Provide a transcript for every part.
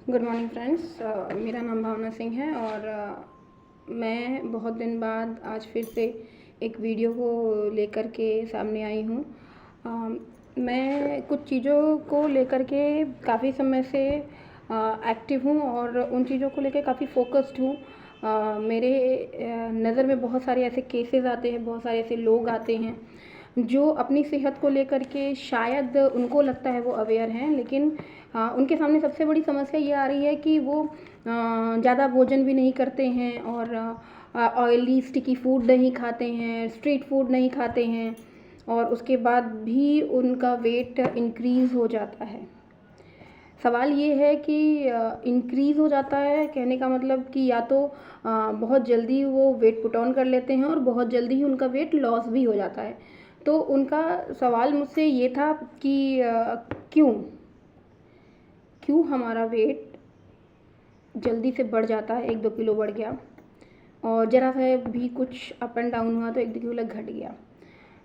Good morning friends. मेरा नाम भावना सिंह है और मैं बहुत दिन बाद आज फिर से एक वीडियो को लेकर के सामने आई हूँ। मैं कुछ चीज़ों को लेकर के काफ़ी समय से एक्टिव हूँ और उन चीज़ों को लेकर काफ़ी फोकस्ड हूँ। मेरे नज़र में बहुत सारे ऐसे केसेस आते हैं, बहुत सारे ऐसे लोग आते हैं जो अपनी सेहत को लेकर के शायद उनको लगता है वो अवेयर हैं, लेकिन उनके सामने सबसे बड़ी समस्या ये आ रही है कि वो ज़्यादा भोजन भी नहीं करते हैं और ऑयली स्टिकी फूड नहीं खाते हैं, स्ट्रीट फूड नहीं खाते हैं और उसके बाद भी उनका वेट इंक्रीज़ हो जाता है। सवाल ये है कि इंक्रीज़ हो जाता है कहने का मतलब कि या तो बहुत जल्दी वो वेट पुट ऑन कर लेते हैं और बहुत जल्दी ही उनका वेट लॉस भी हो जाता है। तो उनका सवाल मुझसे ये था कि क्यों क्यों हमारा वेट जल्दी से बढ़ जाता है, 1-2 किलो बढ़ गया और ज़रा सा भी कुछ अप एंड डाउन हुआ तो 1-2 किलो घट गया।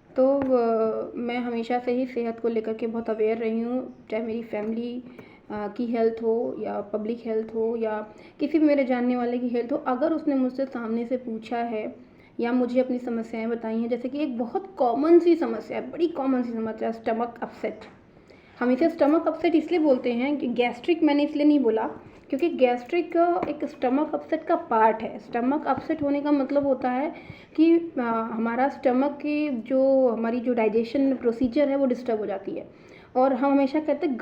तो मैं हमेशा से ही सेहत को लेकर के बहुत अवेयर रही हूँ, चाहे मेरी फैमिली की हेल्थ हो या पब्लिक हेल्थ हो या किसी भी मेरे जानने वाले की हेल्थ हो। अगर उसने मुझसे सामने से पूछा है या मुझे अपनी समस्याएं बताई हैं, जैसे कि एक बहुत कॉमन सी समस्या है, बड़ी कॉमन सी समस्या, स्टमक अपसेट। हम इसे स्टमक अपसेट इसलिए बोलते हैं कि गैस्ट्रिक मैंने इसलिए नहीं बोला क्योंकि गैस्ट्रिक एक स्टमक अपसेट का पार्ट है। स्टमक अपसेट होने का मतलब होता है कि हमारा स्टमक की हमारी जो डाइजेशन प्रोसीजर है वो डिस्टर्ब हो जाती है। और हम हमेशा कहते हैं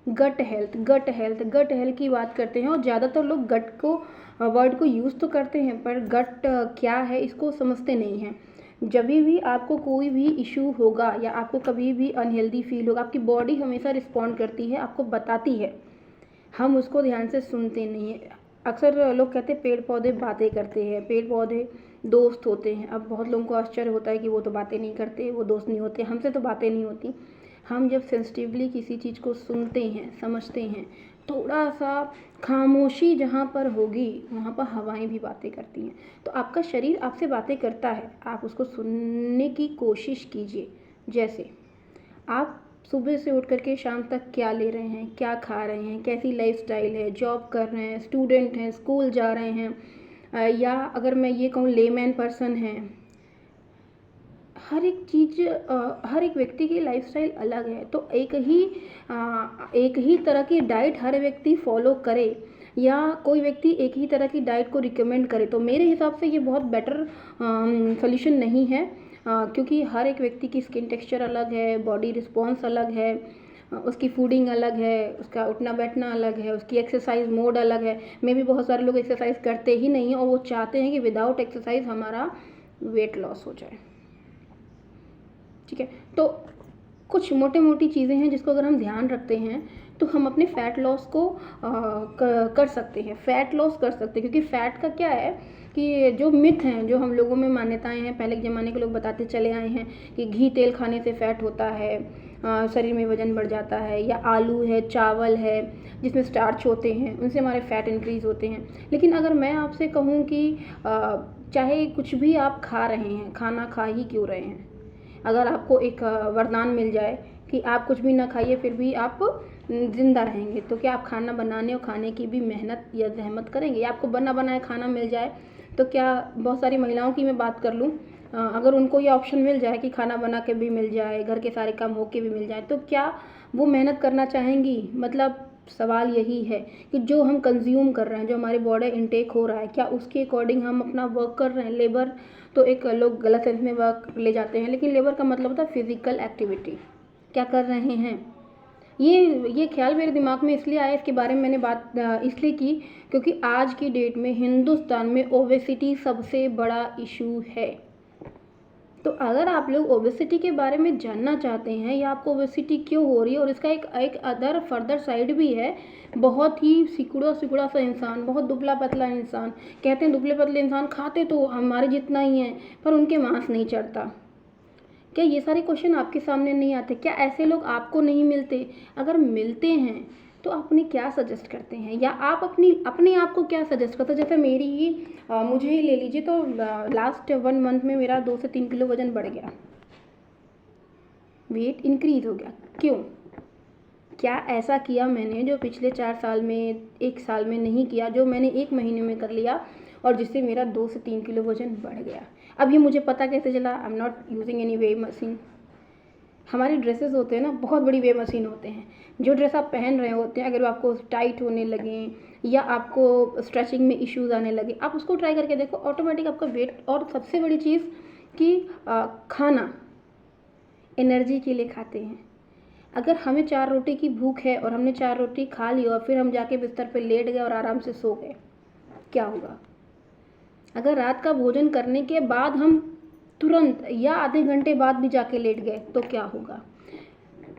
गट हेल्थ की बात करते हैं और ज़्यादातर लोग गट को वर्ड को यूज़ तो करते हैं पर गट क्या है इसको समझते नहीं हैं। जब भी आपको कोई भी इशू होगा या आपको कभी भी अनहेल्दी फील होगा, आपकी बॉडी हमेशा रिस्पॉन्ड करती है, आपको बताती है, हम उसको ध्यान से सुनते नहीं हैं। अक्सर लोग कहते हैं पेड़ पौधे बातें करते हैं, पेड़ पौधे दोस्त होते हैं। अब बहुत लोगों को आश्चर्य होता है कि वो तो बातें नहीं करते, वो दोस्त नहीं होते, हमसे तो बातें नहीं होती। हम जब सेंसिटिवली किसी चीज़ को सुनते हैं, समझते हैं, थोड़ा सा खामोशी जहाँ पर होगी वहाँ पर हवाएं भी बातें करती हैं। तो आपका शरीर आपसे बातें करता है, आप उसको सुनने की कोशिश कीजिए। जैसे आप सुबह से उठ करके शाम तक क्या ले रहे हैं, क्या खा रहे हैं, कैसी लाइफस्टाइल है, जॉब कर रहे हैं, स्टूडेंट हैं, स्कूल जा रहे हैं, या अगर मैं ये कहूँ लेमैन पर्सन हैं। हर एक चीज़ हर एक व्यक्ति की लाइफस्टाइल अलग है। तो एक ही तरह की डाइट हर व्यक्ति फॉलो करे या कोई व्यक्ति एक ही तरह की डाइट को रिकमेंड करे तो मेरे हिसाब से ये बहुत बेटर सोल्यूशन नहीं है। क्योंकि हर एक व्यक्ति की स्किन टेक्सचर अलग है, बॉडी रिस्पॉन्स अलग है, उसकी फूडिंग अलग है, उसका उठना बैठना अलग है, उसकी एक्सरसाइज मोड अलग है। मे भी बहुत सारे लोग एक्सरसाइज करते ही नहीं हैं और वो चाहते हैं कि विदाउट एक्सरसाइज हमारा वेट लॉस हो जाए। ठीक है, तो कुछ मोटी मोटी चीज़ें हैं जिसको अगर हम ध्यान रखते हैं तो हम अपने फ़ैट लॉस को कर सकते हैं, फ़ैट लॉस कर सकते हैं। क्योंकि फ़ैट का क्या है कि जो मिथ हैं, जो हम लोगों में मान्यताएं हैं, पहले के ज़माने के लोग बताते चले आए हैं कि घी तेल खाने से फ़ैट होता है, शरीर में वज़न बढ़ जाता है, या आलू है, चावल है जिसमें स्टार्च होते हैं, उनसे हमारे फ़ैट इंक्रीज़ होते हैं। लेकिन अगर मैं आपसे कहूँ कि चाहे कुछ भी आप खा रहे हैं, खाना खा ही क्यों रहे हैं, अगर आपको एक वरदान मिल जाए कि आप कुछ भी ना खाइए फिर भी आप ज़िंदा रहेंगे, तो क्या आप खाना बनाने और खाने की भी मेहनत या ज़हमत करेंगे? या आपको बना बनाया खाना मिल जाए तो क्या, बहुत सारी महिलाओं की मैं बात कर लूँ, अगर उनको ये ऑप्शन मिल जाए कि खाना बना के भी मिल जाए, घर के सारे काम होके भी मिल जाए, तो क्या वो मेहनत करना चाहेंगी? मतलब सवाल यही है कि जो हम कंज्यूम कर रहे हैं, जो हमारे बॉडी इनटेक हो रहा है, क्या उसके अकॉर्डिंग हम अपना वर्क कर रहे हैं? लेबर तो एक लोग गलत सेंस में वर्क ले जाते हैं, लेकिन लेबर का मतलब होता है फिजिकल एक्टिविटी। क्या कर रहे हैं? ये ख्याल मेरे दिमाग में इसलिए आया, इसके बारे में मैंने बात इसलिए की क्योंकि आज की डेट में हिंदुस्तान में ओबेसिटी सबसे बड़ा इशू है। तो अगर आप लोग ओबेसिटी के बारे में जानना चाहते हैं या आपको ओबेसिटी क्यों हो रही है, और इसका एक अदर फर्दर साइड भी है, बहुत ही सिकुड़ा सिकुड़ा सा इंसान, बहुत दुबला पतला इंसान, कहते हैं दुबले पतले इंसान खाते तो हमारे जितना ही हैं पर उनके मांस नहीं चढ़ता। क्या ये सारे क्वेश्चन आपके सामने नहीं आते? क्या ऐसे लोग आपको नहीं मिलते? अगर मिलते हैं तो आप उन्हें क्या सजेस्ट करते हैं, या आप अपने आप को क्या सजेस्ट करते हैं? जैसे मेरी ही मुझे ही ले लीजिए, तो लास्ट 1 मंथ में मेरा 2 से 3 किलो वज़न बढ़ गया, वेट इंक्रीज़ हो गया। क्यों? क्या ऐसा किया मैंने जो पिछले 4 साल में 1 साल में नहीं किया, जो मैंने 1 महीने में कर लिया और जिससे मेरा 2 से 3 किलो वज़न बढ़ गया। अब ये मुझे पता कैसे चला? I am not using any weighing machine. हमारे ड्रेसेस होते हैं ना, बहुत बड़ी वेइंग मशीन होते हैं। जो ड्रेस आप पहन रहे होते हैं, अगर वो आपको टाइट होने लगें या आपको स्ट्रेचिंग में इश्यूज़ आने लगे, आप उसको ट्राई करके देखो, ऑटोमेटिक आपका वेट। और सबसे बड़ी चीज़ कि खाना एनर्जी के लिए खाते हैं। अगर हमें 4 रोटी की भूख है और हमने 4 रोटी खा ली और फिर हम जाके बिस्तर पे लेट गए और आराम से सो गए, क्या होगा? अगर रात का भोजन करने के बाद हम तुरंत या आधे घंटे बाद भी जाके लेट गए तो क्या होगा?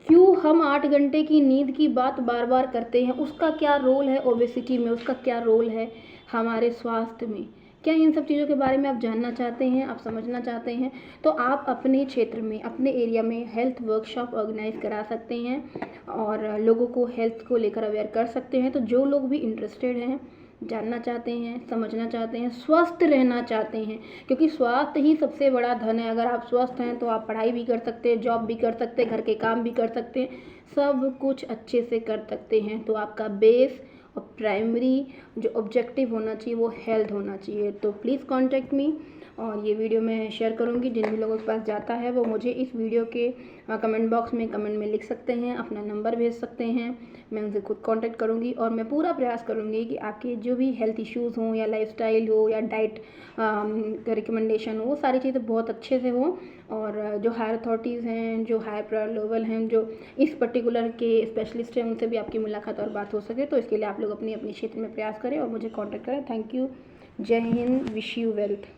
क्यों हम 8 घंटे की नींद की बात बार बार करते हैं? उसका क्या रोल है ओबेसिटी में? उसका क्या रोल है हमारे स्वास्थ्य में? क्या इन सब चीज़ों के बारे में आप जानना चाहते हैं, आप समझना चाहते हैं? तो आप अपने क्षेत्र में, अपने एरिया में हेल्थ वर्कशॉप ऑर्गेनाइज करा सकते हैं और लोगों को हेल्थ को लेकर अवेयर कर सकते हैं। तो जो लोग भी इंटरेस्टेड हैं, जानना चाहते हैं, समझना चाहते हैं, स्वस्थ रहना चाहते हैं, क्योंकि स्वास्थ्य ही सबसे बड़ा धन है। अगर आप स्वस्थ हैं तो आप पढ़ाई भी कर सकते हैं, जॉब भी कर सकते हैं, घर के काम भी कर सकते हैं, सब कुछ अच्छे से कर सकते हैं। तो आपका बेस और प्राइमरी जो ऑब्जेक्टिव होना चाहिए वो हेल्थ होना चाहिए। तो प्लीज़ कॉन्टैक्ट मी, और ये वीडियो मैं शेयर करूँगी। जिन भी लोगों के पास जाता है वो मुझे इस वीडियो के कमेंट बॉक्स में कमेंट में लिख सकते हैं, अपना नंबर भेज सकते हैं, मैं उनसे खुद कांटेक्ट करूँगी और मैं पूरा प्रयास करूँगी कि आपके जो भी हेल्थ इश्यूज़ हों या लाइफस्टाइल हो या डाइट का रिकमेंडेशन हो, वो सारी चीज़ें बहुत अच्छे से हों। और जो हायर अथॉरिटीज़ हैं, जो हायर प्रायर लेवल हैं, जो इस पर्टिकुलर के स्पेशलिस्ट हैं, उनसे भी आपकी मुलाकात और बात हो सके। तो इसके लिए आप लोग अपनी अपनी क्षेत्र में प्रयास करें और मुझे कॉन्टैक्ट करें। Thank you. जय हिंद। Wish you wealth.